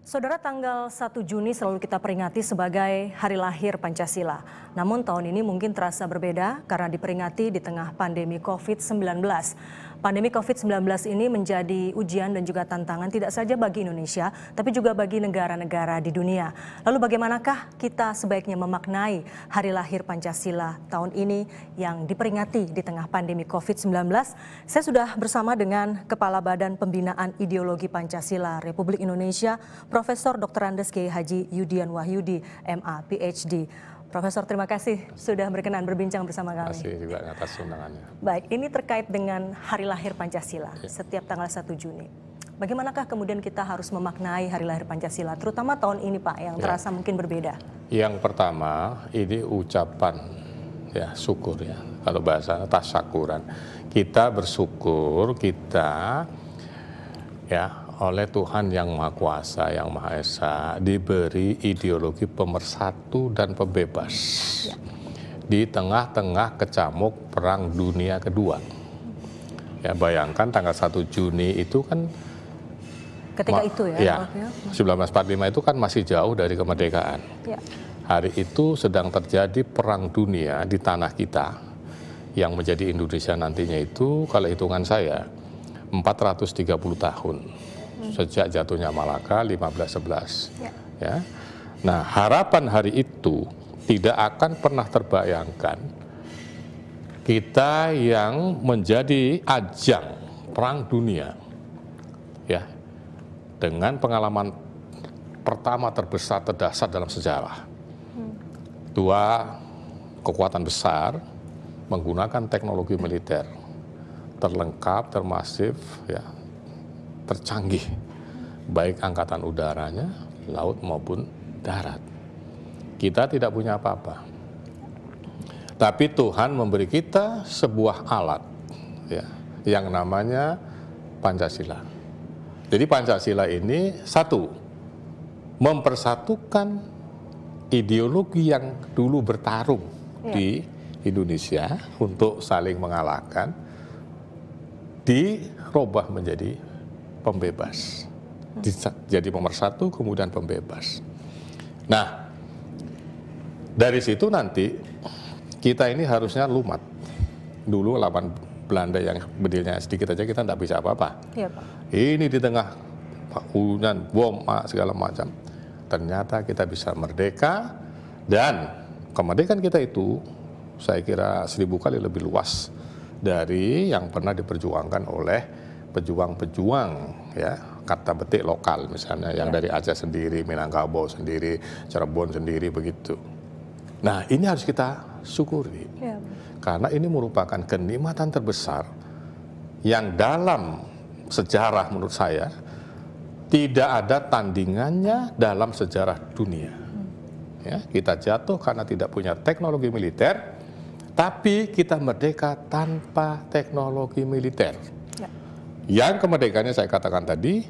Saudara, tanggal 1 Juni selalu kita peringati sebagai hari lahir Pancasila. Namun tahun ini mungkin terasa berbeda karena diperingati di tengah pandemi COVID-19. Pandemi COVID-19 ini menjadi ujian dan juga tantangan tidak saja bagi Indonesia, tapi juga bagi negara-negara di dunia. Lalu bagaimanakah kita sebaiknya memaknai hari lahir Pancasila tahun ini yang diperingati di tengah pandemi COVID-19? Saya sudah bersama dengan Kepala Badan Pembinaan Ideologi Pancasila Republik Indonesia, Profesor Dr. Andes Kiai Haji Yudian Wahyudi, MA, PhD. Profesor, terima kasih sudah berkenan berbincang bersama kami. Terima kasih juga atas undangannya. Baik, ini terkait dengan hari lahir Pancasila setiap tanggal 1 Juni. Bagaimanakah kemudian kita harus memaknai hari lahir Pancasila, terutama tahun ini Pak, yang terasa mungkin berbeda? Yang pertama, ini ucapan syukur ya. Kalau bahasa tasyakuran. Kita bersyukur kita oleh Tuhan yang Maha Kuasa, yang Maha Esa, diberi ideologi pemersatu dan pembebas di tengah-tengah kecamuk Perang Dunia Kedua. Ya, bayangkan tanggal 1 Juni itu kan ketika itu ya 1945 itu kan masih jauh dari kemerdekaan. Ya. Hari itu sedang terjadi perang dunia di tanah kita, yang menjadi Indonesia nantinya itu kalau hitungan saya 430 tahun. Sejak jatuhnya Malaka 1511. Ya. Nah, harapan hari itu tidak akan pernah terbayangkan kita yang menjadi ajang perang dunia dengan pengalaman pertama terbesar terdahsyat dalam sejarah. Dua kekuatan besar menggunakan teknologi militer terlengkap, termasif, tercanggih, baik angkatan udaranya, laut maupun darat. Kita tidak punya apa-apa, tapi Tuhan memberi kita sebuah alat yang namanya Pancasila. Jadi Pancasila ini satu, mempersatukan ideologi yang dulu bertarung di Indonesia untuk saling mengalahkan, dirubah menjadi pembebas. Jadi pemersatu kemudian pembebas. Nah, dari situ nanti kita ini harusnya lumat. Dulu lawan Belanda yang bedilnya sedikit aja kita tidak bisa apa-apa. Ya, Pak. Ini di tengah hujan, bom, segala macam. Ternyata kita bisa merdeka, dan kemerdekaan kita itu saya kira 1000 kali lebih luas dari yang pernah diperjuangkan oleh pejuang-pejuang kata betik lokal, misalnya yang dari Aceh sendiri, Minangkabau sendiri, Cirebon sendiri, begitu. Nah, ini harus kita syukuri karena ini merupakan kenikmatan terbesar yang dalam sejarah menurut saya tidak ada tandingannya dalam sejarah dunia. Kita jatuh karena tidak punya teknologi militer, tapi kita merdeka tanpa teknologi militer. Yang kemerdekaannya saya katakan tadi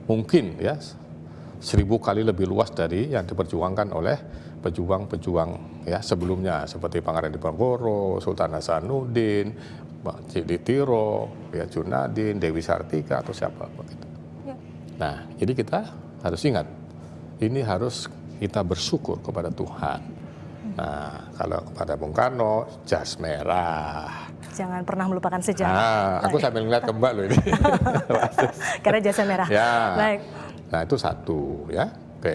mungkin 1000 kali lebih luas dari yang diperjuangkan oleh pejuang-pejuang sebelumnya, seperti Pangeran Diponegoro, Sultan Hasanuddin, Cidi Tiro, Junadin, Dewi Sartika atau siapa begitu. Nah, jadi kita harus ingat, ini harus kita bersyukur kepada Tuhan. Nah, kalau kepada Bung Karno, jas merah. Jangan pernah melupakan sejarah. Nah, aku sambil ngeliat ke Mbak loh ini. Karena jas merah. Baik. Nah, itu satu Oke.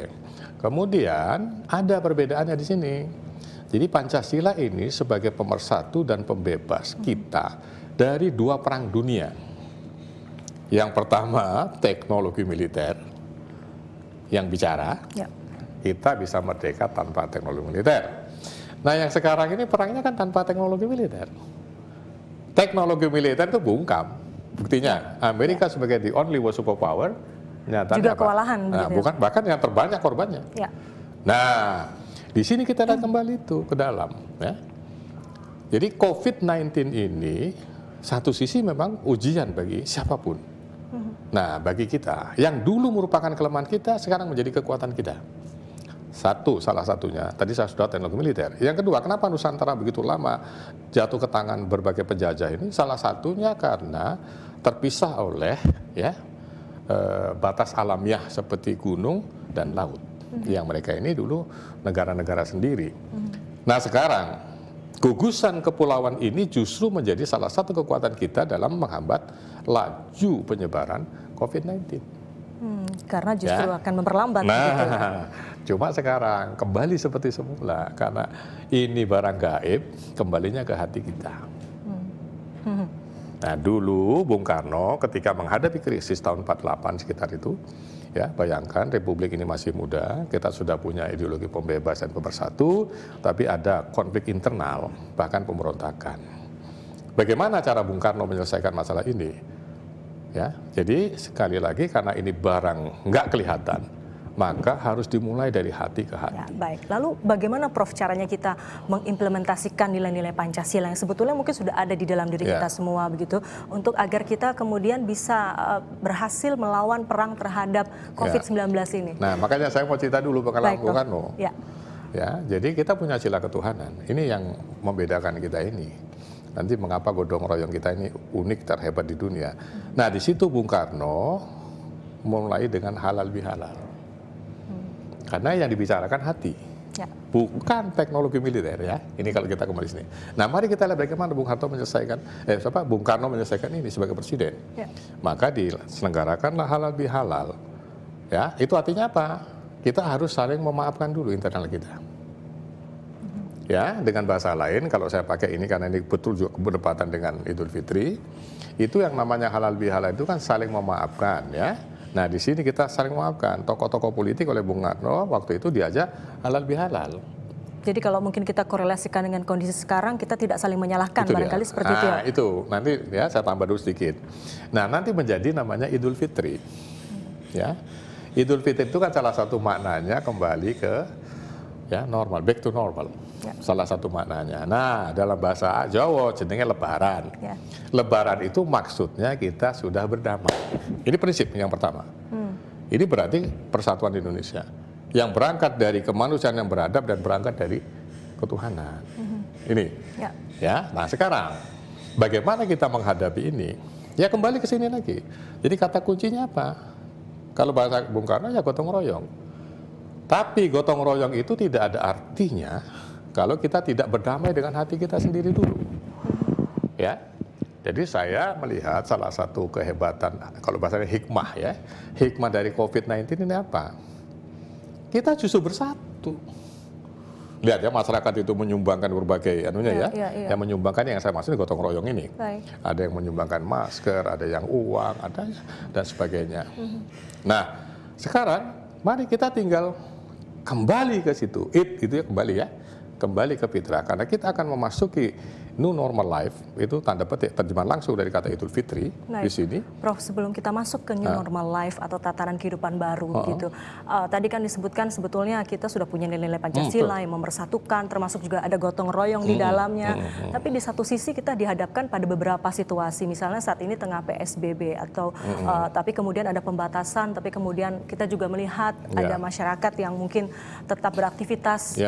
Kemudian ada perbedaannya di sini. Jadi Pancasila ini sebagai pemersatu dan pembebas kita dari 2 perang dunia. Yang pertama, teknologi militer yang bicara. Kita bisa merdeka tanpa teknologi militer. Nah, yang sekarang ini perangnya kan tanpa teknologi militer. Teknologi militer itu bungkam. Buktinya, Amerika sebagai the only world superpower nyatanya juga kewalahan. Nah, bahkan yang terbanyak korbannya. Nah, di sini kita lihat kembali itu ke dalam. Jadi COVID-19 ini satu sisi memang ujian bagi siapapun. Nah, bagi kita yang dulu merupakan kelemahan kita sekarang menjadi kekuatan kita. Salah satunya, tadi saya sudah teknologi militer. Yang kedua, kenapa Nusantara begitu lama jatuh ke tangan berbagai penjajah ini? Salah satunya karena terpisah oleh batas alamiah seperti gunung dan laut. Yang mereka ini dulu negara-negara sendiri. Nah sekarang gugusan kepulauan ini justru menjadi salah satu kekuatan kita dalam menghambat laju penyebaran COVID-19. Karena justru akan memperlambat. Nah, gitu. cuma sekarang kembali seperti semula karena ini barang gaib, kembalinya ke hati kita. Nah, dulu Bung Karno ketika menghadapi krisis tahun 48 sekitar itu, ya bayangkan Republik ini masih muda, kita sudah punya ideologi pembebas dan pemersatu, tapi ada konflik internal, bahkan pemberontakan. Bagaimana cara Bung Karno menyelesaikan masalah ini? Ya, jadi sekali lagi karena ini barang nggak kelihatan, maka harus dimulai dari hati ke hati. Ya, baik. Lalu bagaimana Prof caranya kita mengimplementasikan nilai-nilai Pancasila yang sebetulnya mungkin sudah ada di dalam diri kita semua begitu, untuk agar kita kemudian bisa berhasil melawan perang terhadap COVID-19 ini? Nah, makanya saya mau cerita dulu pengalaman Bung Karno. Ya, jadi kita punya sila ketuhanan. Ini yang membedakan kita ini. Nanti mengapa gotong royong kita ini unik terhebat di dunia. Nah, di situ Bung Karno mulai dengan halal bihalal. Karena yang dibicarakan hati, bukan teknologi militer ya. Ini kalau kita kembali sini. Nah, mari kita lihat bagaimana Bung Karno menyelesaikan ini sebagai presiden. Maka diselenggarakanlah halal bihalal. Ya, itu artinya apa? Kita harus saling memaafkan dulu internal kita. Ya, dengan bahasa lain, kalau saya pakai ini karena ini betul juga berdepatan dengan Idul Fitri, itu yang namanya halal bihalal itu kan saling memaafkan ya. Nah, di sini kita saling memaafkan. Tokoh-tokoh politik oleh Bung Karno waktu itu diajak halal bihalal. Jadi kalau mungkin kita korelasikan dengan kondisi sekarang, kita tidak saling menyalahkan, barangkali seperti itu ya? Nah, itu nanti ya saya tambah dulu sedikit. Nah, nanti menjadi namanya Idul Fitri. Ya, Idul Fitri itu kan salah satu maknanya kembali ke ya normal, back to normal. Salah satu maknanya. Nah, dalam bahasa Jawa jenenge lebaran. Lebaran itu maksudnya kita sudah berdamai. Ini prinsip yang pertama. Ini berarti persatuan Indonesia yang berangkat dari kemanusiaan yang beradab dan berangkat dari ketuhanan. Ini. Ya. Nah, sekarang bagaimana kita menghadapi ini? Ya kembali ke sini lagi. Jadi kata kuncinya apa? Kalau bahasa Bung Karno ya gotong royong. Tapi gotong royong itu tidak ada artinya kalau kita tidak berdamai dengan hati kita sendiri dulu. Ya. Jadi saya melihat salah satu kehebatan, kalau bahasanya hikmah ya, hikmah dari COVID-19 ini apa? Kita justru bersatu. Lihat ya, masyarakat itu menyumbangkan berbagai anunya yang menyumbangkan yang saya maksud gotong royong ini. Ada yang menyumbangkan masker, ada yang uang, ada dan sebagainya. Nah, sekarang mari kita tinggal kembali ke situ. Itu ya kembali ke fitrah, karena kita akan memasuki new normal life, itu tanda petik terjemahan langsung dari kata Idul Fitri di sini. Prof, sebelum kita masuk ke new normal life atau tatanan kehidupan baru gitu, tadi kan disebutkan sebetulnya kita sudah punya nilai-nilai Pancasila yang mempersatukan, termasuk juga ada gotong royong di dalamnya. Tapi di satu sisi kita dihadapkan pada beberapa situasi, misalnya saat ini tengah PSBB atau tapi kemudian ada pembatasan, tapi kemudian kita juga melihat ada masyarakat yang mungkin tetap beraktivitas.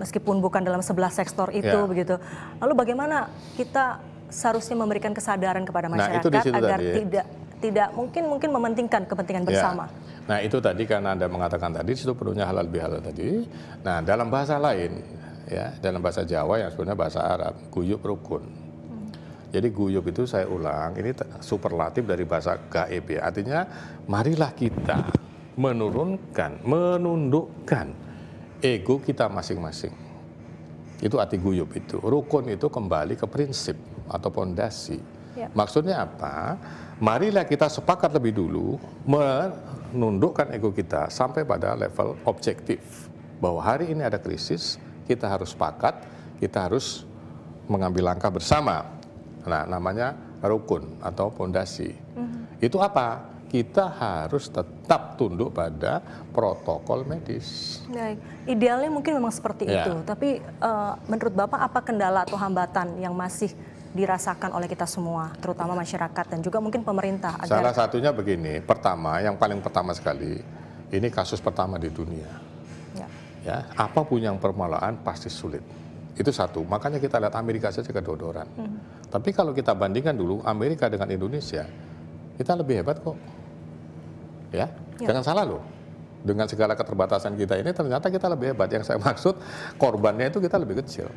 Meskipun bukan dalam 11 sektor itu begitu. Lalu bagaimana kita seharusnya memberikan kesadaran kepada masyarakat agar tidak mungkin mementingkan kepentingan bersama. Nah, itu tadi karena Anda mengatakan tadi itu perlunya halal bihalal tadi. Nah, dalam bahasa lain ya, dalam bahasa Jawa yang sebenarnya bahasa Arab, guyub rukun. Jadi guyub itu saya ulang, ini superlatif dari bahasa gaib ya. Artinya marilah kita menundukkan ego kita masing-masing. Itu arti guyub itu. Rukun itu kembali ke prinsip atau pondasi. Maksudnya apa? Marilah kita sepakat lebih dulu menundukkan ego kita sampai pada level objektif. Bahwa hari ini ada krisis, kita harus sepakat, kita harus mengambil langkah bersama. Nah, namanya rukun atau pondasi. Itu apa? Kita harus tetap tunduk pada protokol medis. Baik, idealnya mungkin memang seperti itu. Tapi menurut Bapak apa kendala atau hambatan yang masih dirasakan oleh kita semua, terutama masyarakat dan juga mungkin pemerintah? Salah satunya begini, pertama, yang paling pertama sekali, ini kasus pertama di dunia. Ya, apapun yang permulaan pasti sulit. Itu satu, makanya kita lihat Amerika saja kedodoran. Tapi kalau kita bandingkan dulu Amerika dengan Indonesia, kita lebih hebat kok. Ya, jangan salah loh. dengan segala keterbatasan kita ini ternyata kita lebih hebat. Yang saya maksud korbannya itu kita lebih kecil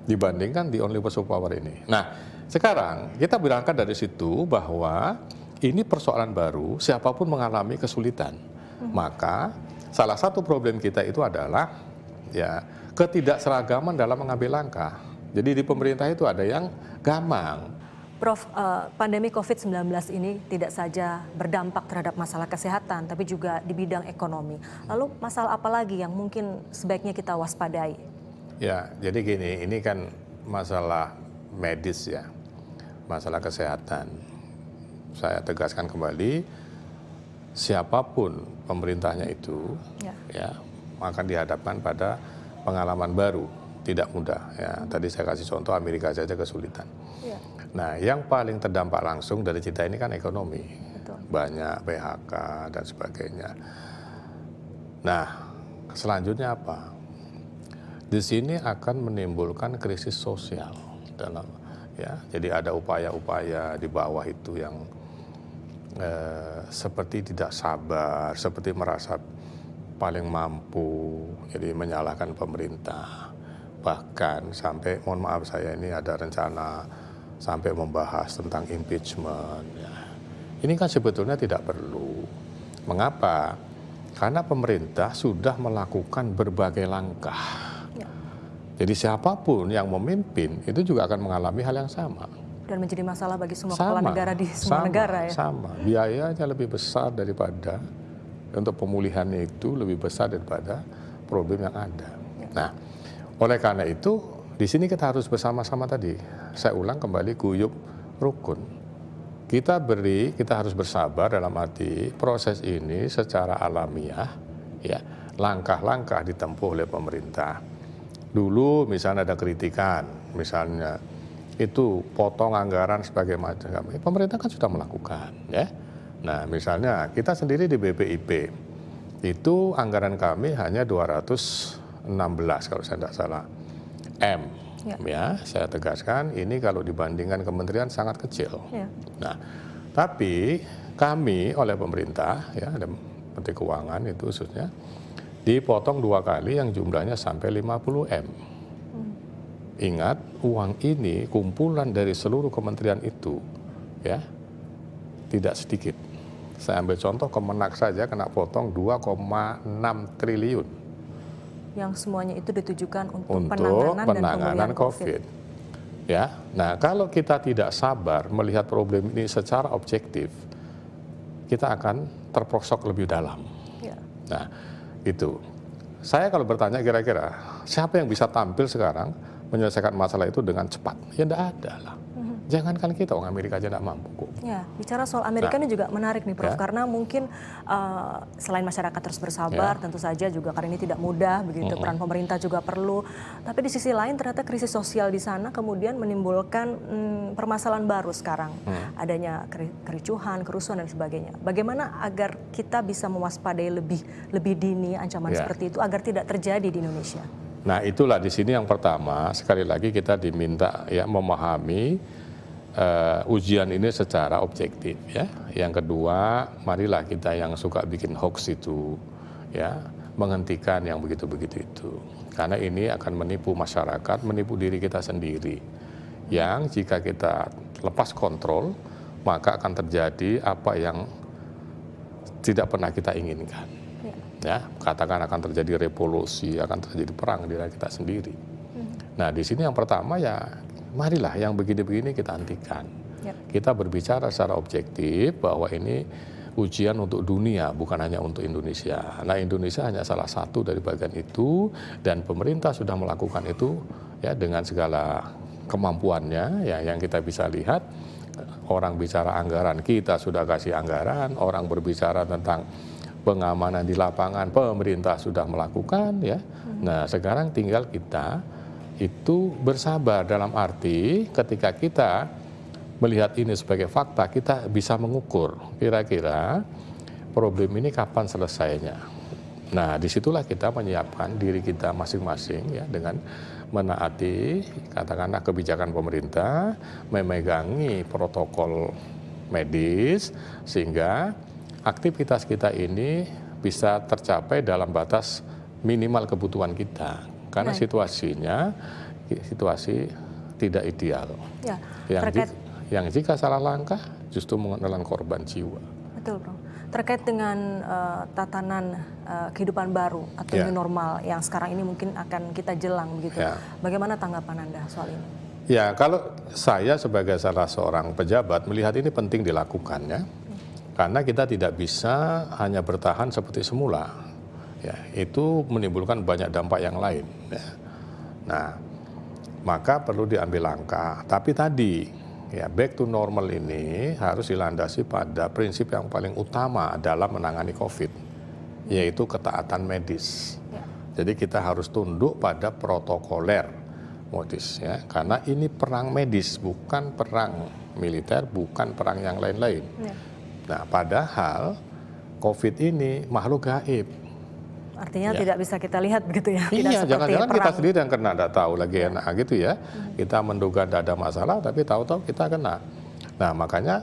dibandingkan di only superpower ini. Nah, sekarang kita berangkat dari situ bahwa ini persoalan baru, siapapun mengalami kesulitan. Maka salah satu problem kita itu adalah ya ketidakseragaman dalam mengambil langkah. Jadi di pemerintah itu ada yang gamang. Prof, pandemi COVID-19 ini tidak saja berdampak terhadap masalah kesehatan, tapi juga di bidang ekonomi. Lalu masalah apa lagi yang mungkin sebaiknya kita waspadai? Ya, jadi gini, ini kan masalah medis ya, masalah kesehatan. Saya tegaskan kembali, siapapun pemerintahnya itu ya akan dihadapkan pada pengalaman baru, tidak mudah. Ya, tadi saya kasih contoh Amerika saja kesulitan. Ya. Nah, yang paling terdampak langsung dari kita ini kan ekonomi. Betul. Banyak PHK dan sebagainya. Nah, selanjutnya apa? Di sini akan menimbulkan krisis sosial dalam ya. Jadi ada upaya-upaya di bawah itu yang seperti tidak sabar, seperti merasa paling mampu, jadi menyalahkan pemerintah. Bahkan sampai, mohon maaf saya ini ada rencana sampai membahas tentang impeachment. Ya. Ini kan sebetulnya tidak perlu. Mengapa? Karena pemerintah sudah melakukan berbagai langkah. Ya. Jadi siapapun yang memimpin itu juga akan mengalami hal yang sama. Dan menjadi masalah bagi semua kepala negara di semua negara ya? Sama, biayanya lebih besar daripada, untuk pemulihannya itu lebih besar daripada problem yang ada. Ya. Nah, oleh karena itu, di sini kita harus bersama-sama tadi. Saya ulang kembali, guyub rukun. Kita harus bersabar dalam arti proses ini secara alamiah, ya, langkah-langkah ditempuh oleh pemerintah. Dulu misalnya ada kritikan, misalnya itu potong anggaran sebagai macam, pemerintah kan sudah melakukan, ya. Nah, misalnya kita sendiri di BPIP itu anggaran kami hanya 216 kalau saya tidak salah M. Ya, saya tegaskan ini kalau dibandingkan kementerian sangat kecil. Ya. Nah, tapi kami oleh pemerintah, ya, ada Menteri Keuangan itu khususnya, dipotong 2 kali yang jumlahnya sampai 50 M. Ingat, uang ini kumpulan dari seluruh kementerian itu, ya, tidak sedikit. Saya ambil contoh Kemenak saja kena potong 2,6 triliun. Yang semuanya itu ditujukan untuk penanganan COVID. Ya, nah kalau kita tidak sabar melihat problem ini secara objektif, kita akan terperosok lebih dalam. Ya. Nah, itu. Saya kalau bertanya kira-kira siapa yang bisa tampil sekarang menyelesaikan masalah itu dengan cepat? Ya tidak ada lah. Jangankan kita, orang Amerika aja tidak mampu kok. Ya, bicara soal Amerika ini juga menarik nih Prof, karena mungkin selain masyarakat terus bersabar, tentu saja juga karena ini tidak mudah, begitu peran pemerintah juga perlu. Tapi di sisi lain ternyata krisis sosial di sana kemudian menimbulkan permasalahan baru sekarang, adanya kericuhan, kerusuhan dan sebagainya. Bagaimana agar kita bisa mewaspadai lebih dini ancaman seperti itu agar tidak terjadi di Indonesia? Nah, itulah di sini yang pertama, sekali lagi kita diminta ya memahami ujian ini secara objektif, ya. Yang kedua, marilah kita yang suka bikin hoax itu, ya, menghentikan yang begitu-begitu itu. Karena ini akan menipu masyarakat, menipu diri kita sendiri. Yang jika kita lepas kontrol, maka akan terjadi apa yang tidak pernah kita inginkan. Ya, katakan akan terjadi revolusi, akan terjadi perang di diri kita sendiri. Nah, di sini yang pertama ya, marilah yang begini-begini kita hentikan. Kita berbicara secara objektif bahwa ini ujian untuk dunia, bukan hanya untuk Indonesia. Nah, Indonesia hanya salah satu dari bagian itu, dan pemerintah sudah melakukan itu ya dengan segala kemampuannya. Ya, yang kita bisa lihat, orang bicara anggaran, kita sudah kasih anggaran. Orang berbicara tentang pengamanan di lapangan, pemerintah sudah melakukan, ya. Nah, sekarang tinggal kita itu bersabar dalam arti ketika kita melihat ini sebagai fakta, kita bisa mengukur kira-kira problem ini kapan selesainya. Nah, disitulah kita menyiapkan diri kita masing-masing ya dengan menaati katakanlah kebijakan pemerintah, memegangi protokol medis sehingga aktivitas kita ini bisa tercapai dalam batas minimal kebutuhan kita. Karena situasinya situasi tidak ideal. Ya, yang jika salah langkah justru menelan korban jiwa. Betul, Bro. Terkait dengan tatanan kehidupan baru atau new normal yang sekarang ini mungkin akan kita jelang begitu. Bagaimana tanggapan Anda soal ini? Ya, kalau saya sebagai salah seorang pejabat melihat ini penting dilakukan ya. Karena kita tidak bisa hanya bertahan seperti semula. Ya, itu menimbulkan banyak dampak yang lain ya. Nah, maka perlu diambil langkah. Tapi tadi ya, back to normal ini harus dilandasi pada prinsip yang paling utama dalam menangani COVID, yaitu ketaatan medis. Jadi kita harus tunduk pada protokoler medis ya, karena ini perang medis, bukan perang militer, bukan perang yang lain-lain. Nah, padahal COVID ini makhluk gaib. Artinya tidak bisa kita lihat begitu ya? Iya, jangan-jangan kita sendiri yang kena, tidak tahu lagi enak gitu ya. Kita menduga tidak ada masalah, tapi tahu-tahu kita kena. Nah, makanya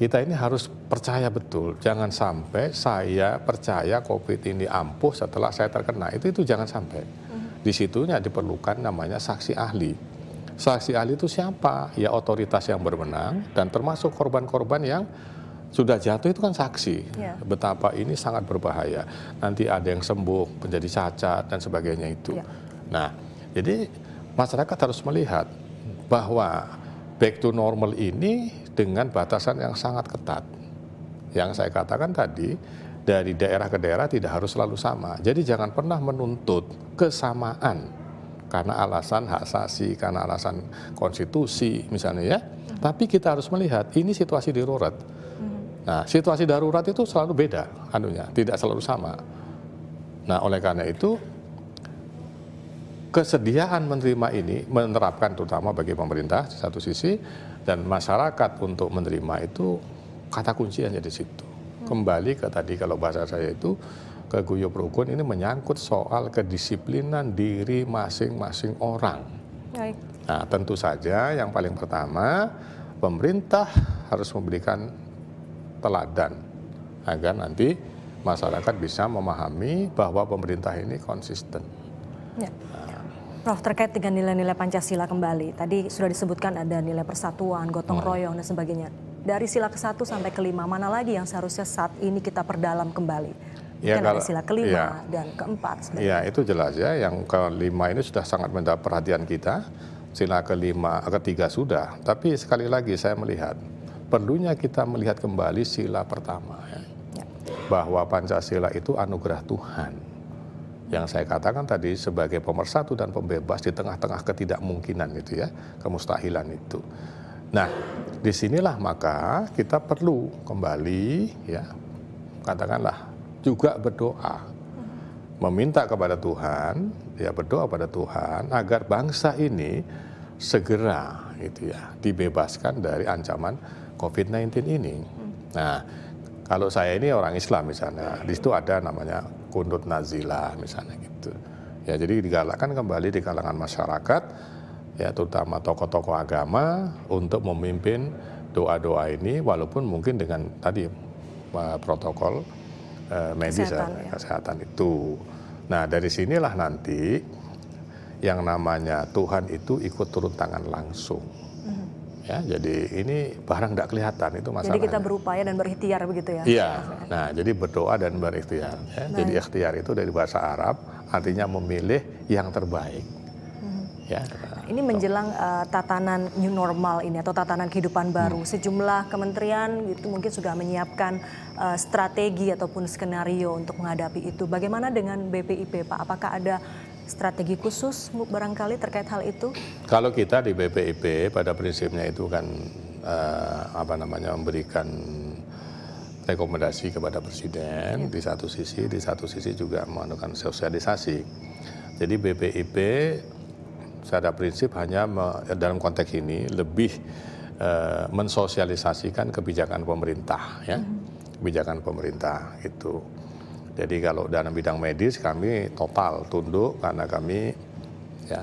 kita ini harus percaya betul. Jangan sampai saya percaya COVID ini ampuh setelah saya terkena. Itu jangan sampai. Di situnya diperlukan namanya saksi ahli. Saksi ahli itu siapa? Ya otoritas yang berwenang dan termasuk korban-korban yang sudah jatuh itu kan saksi, betapa ini sangat berbahaya. Nanti ada yang sembuh, menjadi cacat dan sebagainya itu. Nah, jadi masyarakat harus melihat bahwa back to normal ini dengan batasan yang sangat ketat. Yang saya katakan tadi, dari daerah ke daerah tidak harus selalu sama. Jadi jangan pernah menuntut kesamaan karena alasan hak asasi, karena alasan konstitusi misalnya ya. Tapi kita harus melihat ini situasi darurat. Nah, situasi darurat itu selalu beda, tidak selalu sama. Nah, oleh karena itu, kesediaan menerima ini, menerapkan terutama bagi pemerintah di satu sisi, dan masyarakat untuk menerima itu, kata kuncinya di situ. Kembali ke tadi kalau bahasa saya itu, ke guyub rukun ini menyangkut soal kedisiplinan diri masing-masing orang. Nah, tentu saja yang paling pertama, pemerintah harus memberikan teladan agar nanti masyarakat bisa memahami bahwa pemerintah ini konsisten. Prof, terkait dengan nilai-nilai Pancasila kembali, tadi sudah disebutkan ada nilai persatuan, gotong royong dan sebagainya. Dari sila ke-1 sampai ke-5, mana lagi yang seharusnya saat ini kita perdalam kembali? Mungkin ada sila ke-5 dan ke-4. Ya, itu jelas ya, yang ke-5 ini sudah sangat mendapat perhatian kita, sila ke-3 sudah. Tapi sekali lagi saya melihat, perlunya kita melihat kembali sila pertama ya. Bahwa Pancasila itu anugerah Tuhan. Yang saya katakan tadi sebagai pemersatu dan pembebas di tengah-tengah ketidakmungkinan itu ya, kemustahilan itu. Nah, disinilah maka kita perlu kembali ya, katakanlah juga berdoa. Meminta kepada Tuhan, ya berdoa pada Tuhan agar bangsa ini segera itu ya, dibebaskan dari ancaman COVID-19 ini. Nah, kalau saya ini orang Islam misalnya, di situ ada namanya kunut nazilah misalnya gitu. Ya, jadi digalakkan kembali di kalangan masyarakat, ya terutama tokoh-tokoh agama untuk memimpin doa-doa ini, walaupun mungkin dengan tadi protokol medis kesehatan itu. Nah, dari sinilah nanti yang namanya Tuhan itu ikut turun tangan langsung. Ya, jadi ini barang tidak kelihatan itu masalahnya. Jadi kita berupaya dan berikhtiar begitu ya? Iya, nah jadi berdoa dan berikhtiar. Ya. Jadi ikhtiar itu dari bahasa Arab artinya memilih yang terbaik. Ya. Ini menjelang tatanan new normal ini atau tatanan kehidupan baru, sejumlah kementerian itu mungkin sudah menyiapkan strategi ataupun skenario untuk menghadapi itu. Bagaimana dengan BPIP, Pak? Apakah ada strategi khusus barangkali terkait hal itu? Kalau kita di BPIP pada prinsipnya itu kan memberikan rekomendasi kepada Presiden di satu sisi juga melakukan sosialisasi. Jadi BPIP secara prinsip hanya dalam konteks ini lebih mensosialisasikan kebijakan pemerintah ya, kebijakan pemerintah itu. Jadi kalau dalam bidang medis kami total tunduk karena kami ya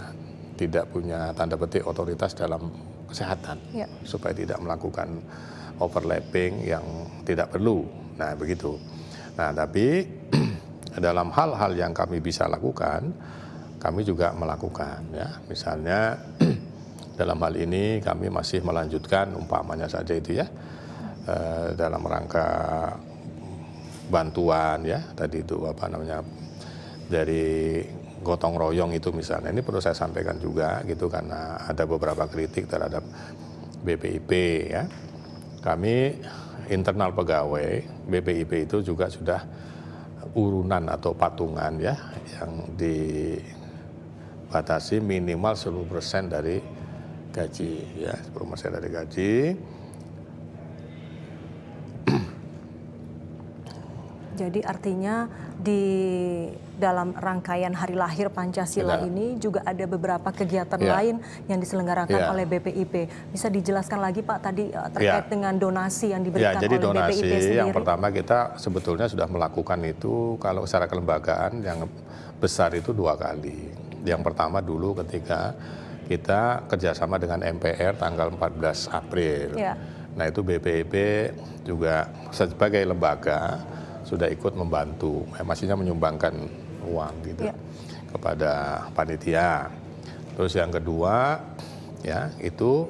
tidak punya tanda petik otoritas dalam kesehatan supaya tidak melakukan overlapping yang tidak perlu. Nah begitu. Nah tapi dalam hal-hal yang kami bisa lakukan, kami juga melakukan ya. Misalnya dalam hal ini kami masih melanjutkan umpamanya saja itu ya, dalam rangka bantuan ya, tadi itu apa namanya, dari gotong royong itu misalnya, ini perlu saya sampaikan juga gitu, karena ada beberapa kritik terhadap BPIP ya. Kami internal pegawai BPIP itu juga sudah urunan atau patungan ya, yang dibatasi minimal 10% dari gaji ya, 10% dari gaji. Jadi artinya di dalam rangkaian hari lahir Pancasila ini juga ada beberapa kegiatan lain yang diselenggarakan oleh BPIP. Bisa dijelaskan lagi Pak tadi terkait dengan donasi yang diberikan jadi oleh donasi, BPIP sendiri? yang pertama kita sebetulnya sudah melakukan itu kalau secara kelembagaan yang besar itu 2 kali. Yang pertama dulu ketika kita kerjasama dengan MPR tanggal 14 April. Nah itu BPIP juga sebagai lembaga sudah ikut membantu, maksudnya menyumbangkan uang gitu kepada panitia. Terus yang kedua ya itu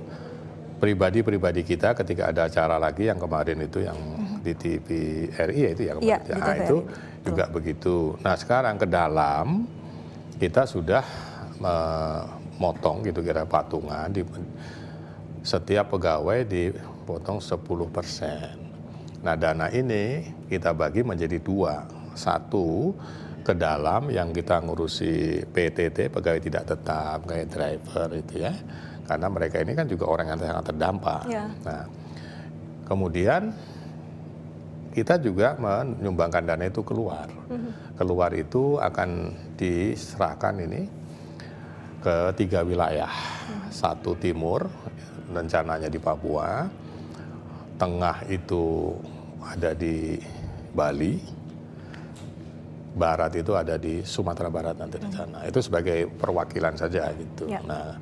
pribadi-pribadi kita ketika ada acara lagi yang kemarin itu yang di TVRI ya itu ya kemarin itu juga begitu. Nah sekarang ke dalam kita sudah memotong gitu kira patungan, setiap pegawai dipotong 10%. Nah dana ini kita bagi menjadi 2. Satu ke dalam yang kita ngurusi PTT, pegawai tidak tetap, kayak driver itu ya. Karena mereka ini kan juga orang yang sangat terdampak. Nah kemudian kita juga menyumbangkan dana itu keluar. Keluar itu akan diserahkan ini ke 3 wilayah. 1 timur, rencananya di Papua. Tengah itu ada di Bali, barat itu ada di Sumatera Barat nanti di sana. Itu sebagai perwakilan saja gitu. Nah,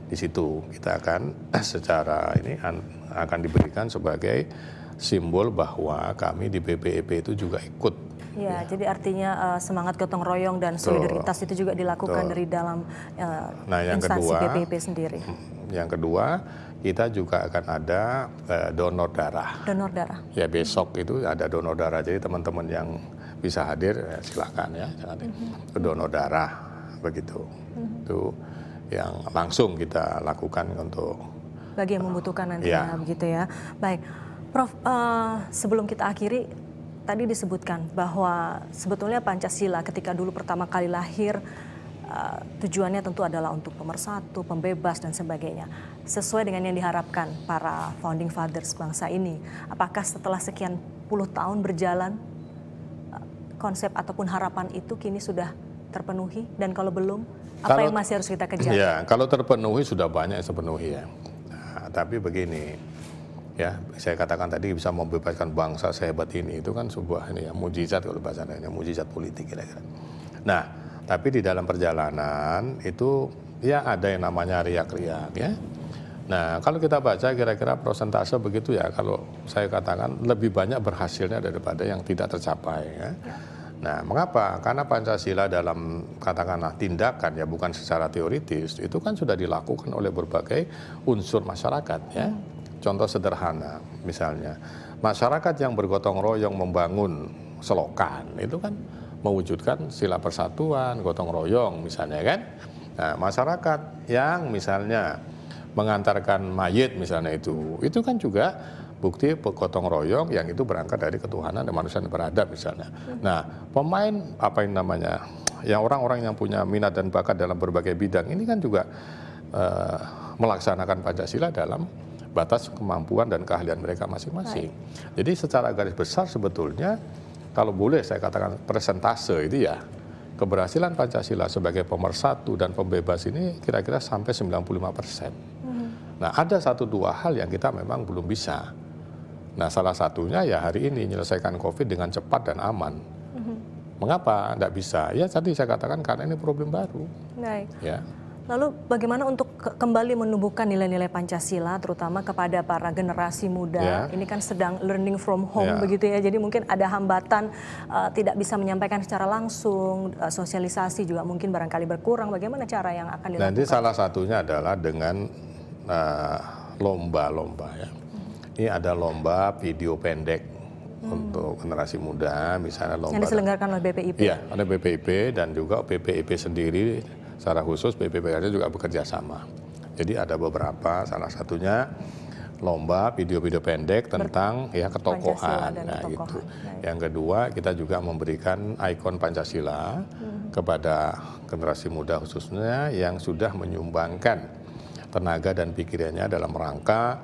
di situ kita akan secara ini akan diberikan sebagai simbol bahwa kami di BPIP itu juga ikut. Jadi artinya semangat gotong royong dan solidaritas itu juga dilakukan dari dalam instansi BPIP sendiri. Yang kedua, kita juga akan ada donor darah. Donor darah. Ya besok itu ada donor darah. Jadi teman-teman yang bisa hadir silakan ya, ke donor darah begitu. Itu yang langsung kita lakukan untuk bagi yang membutuhkan nantinya begitu ya. Baik, Prof. Sebelum kita akhiri, tadi disebutkan bahwa sebetulnya Pancasila ketika dulu pertama kali lahir tujuannya tentu adalah untuk pemersatu, pembebas dan sebagainya. Sesuai dengan yang diharapkan para founding fathers bangsa ini. Apakah setelah sekian puluh tahun berjalan konsep ataupun harapan itu kini sudah terpenuhi, dan kalau belum apa yang masih harus kita kejar? Ya, kalau terpenuhi sudah banyak yang terpenuhi ya. Nah, tapi begini ya, saya katakan tadi bisa membebaskan bangsa sehebat ini, itu kan sebuah ini ya, mujizat kalau bahasanya, mujizat politik kira-kira. Nah, tapi di dalam perjalanan itu ya ada yang namanya riak-riak ya. Nah kalau kita baca kira-kira persentase begitu ya, kalau saya katakan lebih banyak berhasilnya daripada yang tidak tercapai ya. Nah mengapa? Karena Pancasila dalam katakanlah tindakan ya, bukan secara teoritis, itu kan sudah dilakukan oleh berbagai unsur masyarakat ya. Contoh sederhana misalnya, masyarakat yang bergotong royong membangun selokan itu kan mewujudkan sila persatuan, gotong royong misalnya kan. Nah, masyarakat yang misalnya mengantarkan mayit misalnya itu kan juga bukti gotong royong yang itu berangkat dari ketuhanan dan manusia yang beradab misalnya. Nah, pemain apa yang namanya, yang orang-orang yang punya minat dan bakat dalam berbagai bidang ini kan juga melaksanakan Pancasila dalam batas kemampuan dan keahlian mereka masing-masing. Jadi secara garis besar sebetulnya kalau boleh saya katakan persentase itu ya, keberhasilan Pancasila sebagai pemersatu dan pembebas ini kira-kira sampai 95%. Nah ada 1-2 hal yang kita memang belum bisa. Nah salah satunya ya hari ini menyelesaikan COVID dengan cepat dan aman. Mengapa tidak bisa? Ya tadi saya katakan karena ini problem baru. Baik. Ya. Lalu bagaimana untuk kembali menumbuhkan nilai-nilai Pancasila terutama kepada para generasi muda? Ini kan sedang learning from home begitu ya, jadi mungkin ada hambatan tidak bisa menyampaikan secara langsung, sosialisasi juga mungkin barangkali berkurang. Bagaimana cara yang akan dilakukan? Nanti salah satunya adalah dengan lomba-lomba ya. Ini ada lomba video pendek untuk generasi muda, misalnya lomba yang diselenggarakan oleh BPIP. Iya, ada BPIP dan juga BPIP sendiri. Secara khusus BPPRC juga bekerja sama. Jadi ada beberapa, salah satunya lomba video-video pendek tentang ketokohan. Nah, gitu. Yang kedua, kita juga memberikan ikon Pancasila kepada generasi muda khususnya yang sudah menyumbangkan tenaga dan pikirannya dalam rangka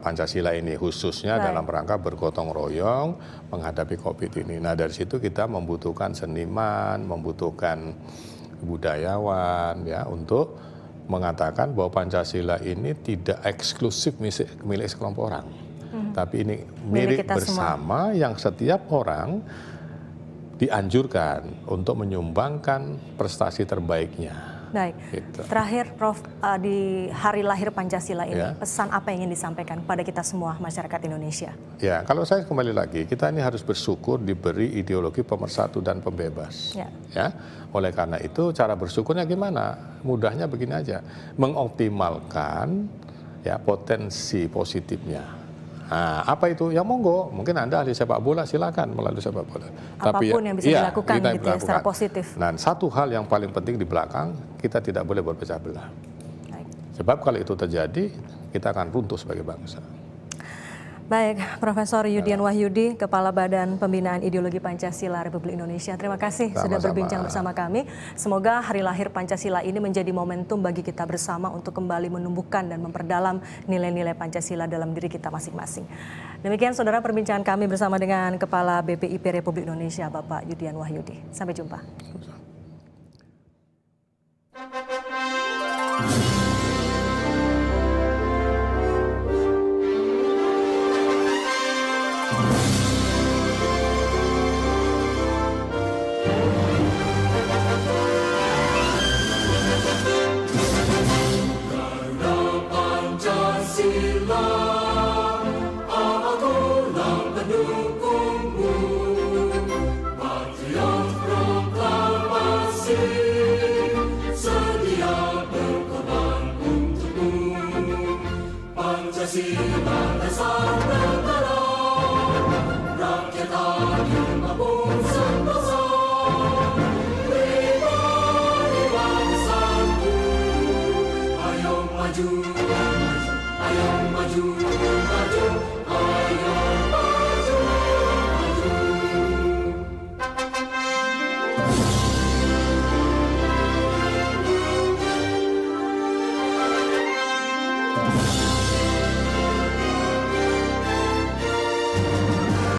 Pancasila ini, khususnya dalam rangka bergotong royong menghadapi COVID ini. Nah, dari situ kita membutuhkan seniman, membutuhkan budayawan untuk mengatakan bahwa Pancasila ini tidak eksklusif milik sekelompok orang, tapi ini milik bersama yang setiap orang dianjurkan untuk menyumbangkan prestasi terbaiknya. Baik, gitu. Terakhir Prof, di hari lahir Pancasila ini, pesan apa yang ingin disampaikan kepada kita semua masyarakat Indonesia? Ya, kalau saya kembali lagi, kita ini harus bersyukur diberi ideologi pemersatu dan pembebas. Ya, oleh karena itu cara bersyukurnya gimana? Mudahnya begini aja, mengoptimalkan potensi positifnya. Nah, apa itu? Ya monggo, mungkin Anda ahli sepak bola, silakan melalui sepak bola. Apapun yang bisa dilakukan gitu ya, secara positif. Nah, satu hal yang paling penting di belakang, kita tidak boleh berpecah belah. Sebab kalau itu terjadi, kita akan runtuh sebagai bangsa. Baik, Profesor Yudian Wahyudi, Kepala Badan Pembinaan Ideologi Pancasila Republik Indonesia. Terima kasih sudah berbincang bersama kami. Semoga hari lahir Pancasila ini menjadi momentum bagi kita bersama untuk kembali menumbuhkan dan memperdalam nilai-nilai Pancasila dalam diri kita masing-masing. Demikian saudara perbincangan kami bersama dengan Kepala BPIP Republik Indonesia, Bapak Yudian Wahyudi. Sampai jumpa.